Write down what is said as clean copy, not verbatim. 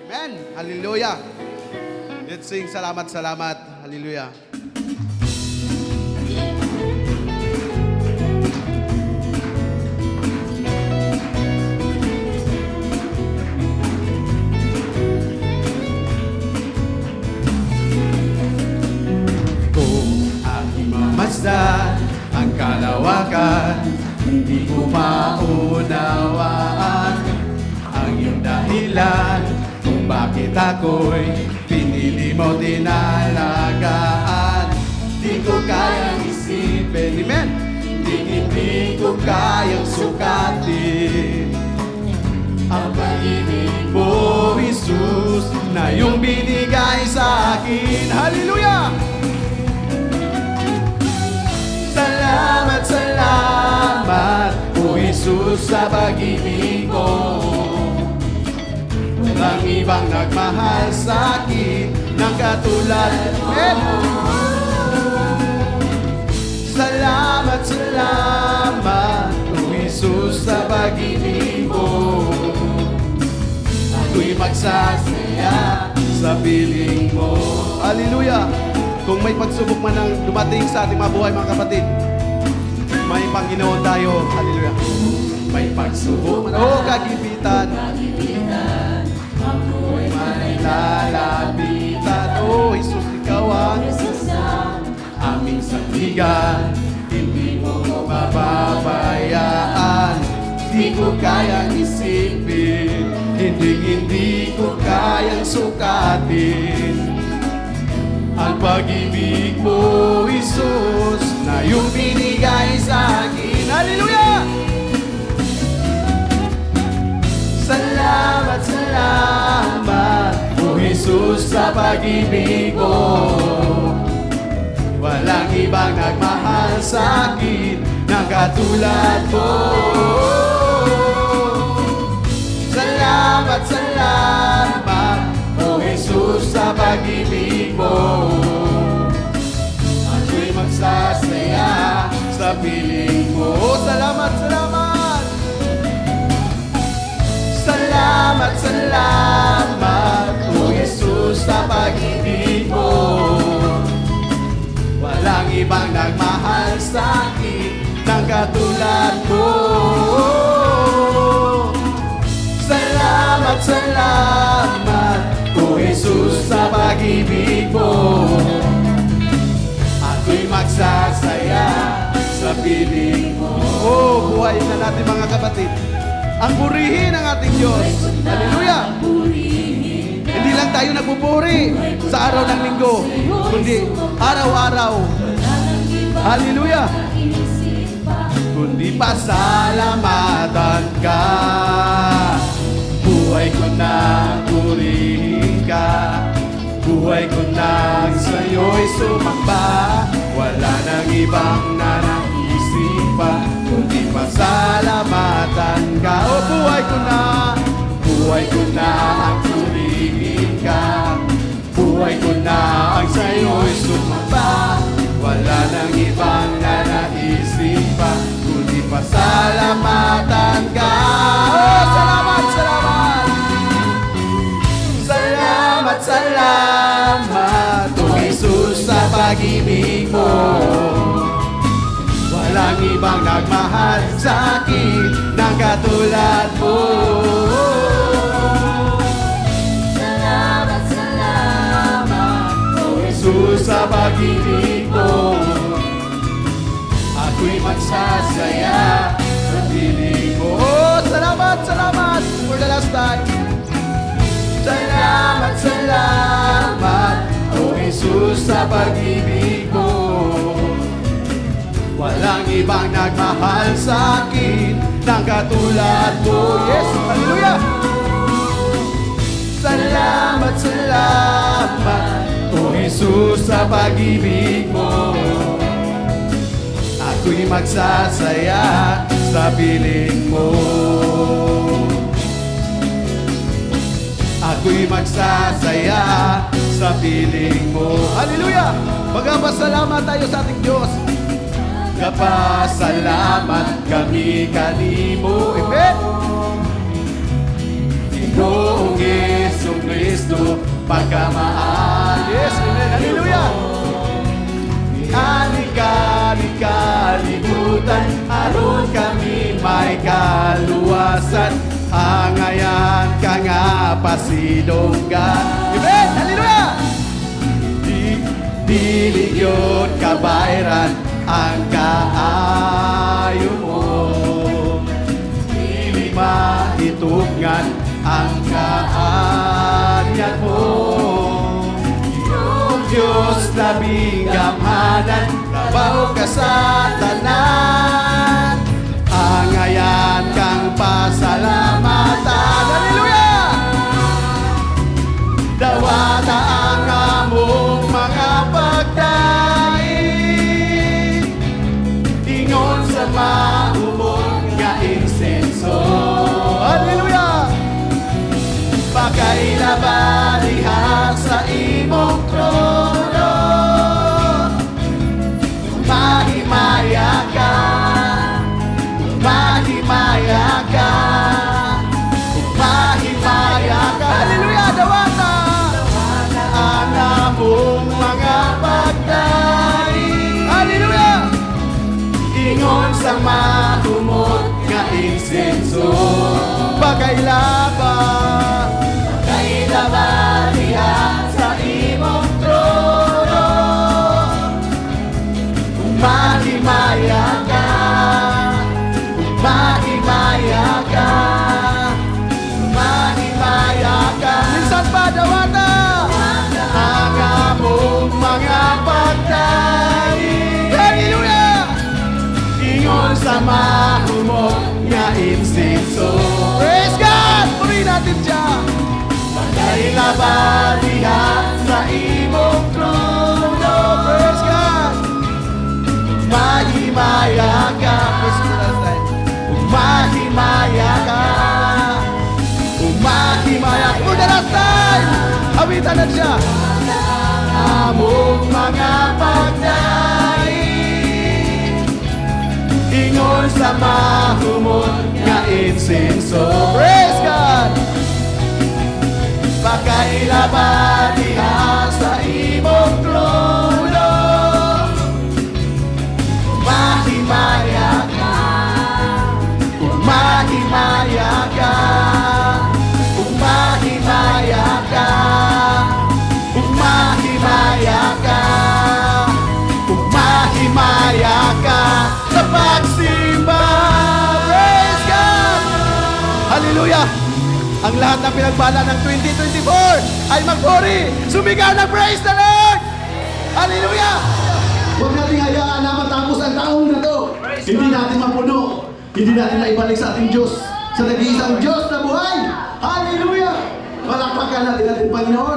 Amen. Hallelujah. Let's sing salamat, salamat. Hallelujah. Kung aking mamasdan ang kalawakan, hindi ko maunawaan ang iyong dahilan kung bakit ako'y pinili mo tinalagaan. Di ko kayang isipin, amen. Hindi ko kayang sukatin ang pag-ibig mo, Jesus, na iyong binigay sa akin. Hallelujah! Salamat, salamat, O Jesus, sa pag-ibig mo. Walang ibang nagmahal sa akin ng katulad mo. Salamat, salamat, O Jesus, sa pag-ibig mo. Ako'y magsasaya sa piling mo. Hallelujah! Kung may pagsubok man ang dumating sa ating mga buhay, mga kapatid, may Panginoon tayo. Hallelujah. May pagsubok man o kagipitan, ako'y may lalapitan. O Jesus, ikaw ang aming sandigan, hindi mo mapabayaan. Di ko kayang isipin, hindi ko kayang sukatin ang pag-ibig mo, Jesus, na iyong binigay sa akin. Hallelujah! Salamat, salamat, O Jesus, sa pag-ibig mo. Walang ibang nagmahal sa akin ng katulad mo. Salamat, salamat, O Jesus, sa pag-ibig mo. Ako'y magsasaya sa piling mo. Salamat, salamat. Salamat, salamat, O Jesus, sa pag-ibig mo. Walang ibang nagmahal sa akin ng katulad mo. Salamat, salamat, O Jesus, sa pag-ibig mo. Ako'y magsasaya sa piling mo. Oh, buhay na natin, mga kapatid. Ang purihin ng ating Diyos. Hallelujah! Hindi lang tayo nagpupuri sa araw ng linggo, kundi araw-araw. Hallelujah! Kundi pasalamatan ka. Buhay ko na purihin ka. Buhay ko na sa'yo'y sumamba. Wala nang ibang nanaisip pa, kundi pasalamatan ka. O buhay ko na ang purihin ka. Buhay ko na ang sa'yo'y sumamba. Wala nang ibang nanaisip pa, kundi pasalamatan ka. Oh, salamat, salamat. Salamat, salamat, O Jesus, sa pag-ibig mo. Walang ibang nagmahal sa akin ng katulad mo. Salamat, salamat, O Jesus, sa pag-ibig mo. Ako'y magsasaya sa piling mo. Oh, salamat, salamat, for the last time. Salamat, salamat, O Jesus, sa pag-ibig mo. Walang ibang nagmahal sa akin ng katulad mo. Yes, hallelujah! Salamat, salamat, O Jesus, sa pag-ibig mo. Ako'y magsasaya sa piling mo. Ako'y magsasaya sa piling mo. Hallelujah! Magpasalamat tayo sa ating Diyos. Kapasalamat kami kanimo. Amen! Inoong Yesong pagkamahal. Yes, amen. Hallelujah. Kalibutan, aron kami may kaluwasan. Hangayan ka nga pasidonggan. Amen. Hallelujah. Dili yun kabayran ang kaayo mo. Dili mahitugnan ang kaanyat mo. Yung Diyos na bingamanan, kabaw ka sa tanan. Angayan kang pasalamatan. Hallelujah! Dawata ang among mga pagdaing, ingon sa mahumog nga insenso. Hallelujah! Pakailaba diha sa imong trono, mahimaya ka, mahimaya ka, mahimaya ka. Hallelujah! Dawata ang among mga pagdaing. Hallelujah! Ingon sa mahumog nga insenso. Pakailaba diha sa imong trono, mahimaya ka, mahimaya ka, mahimaya ka. Minsan pa dawata ang among mga pagdaing. Hallelujah! Ingon sa mahumog nga insenso. Praise God! Puri natin siya. Pagkailaba diha sa imong trono. Praise God! Mahimaya ka. Mahimaya ka. Mahimaya ka. For the last time! Awitan na siya. Among mga pagdaing, ingon sa mahumog nga insenso. Praise God! Pakailaba diha sa imong trono, mahimaya ka, mahimaya ka, mahimaya ka, mahimaya ka, mahimaya ka sa pagsimba. Praise God! Hallelujah! Ang lahat ng pinagbala ng 2024 ay magpuri, sumigaw ng praise the Lord! Hallelujah! Huwag nating hayaan na matapos ang taong na to. Hindi natin mapuno. Hindi natin maibalik sa ating Diyos, sa nag-iisang Diyos na buhay. Hallelujah! Palakpakan natin Panginoon.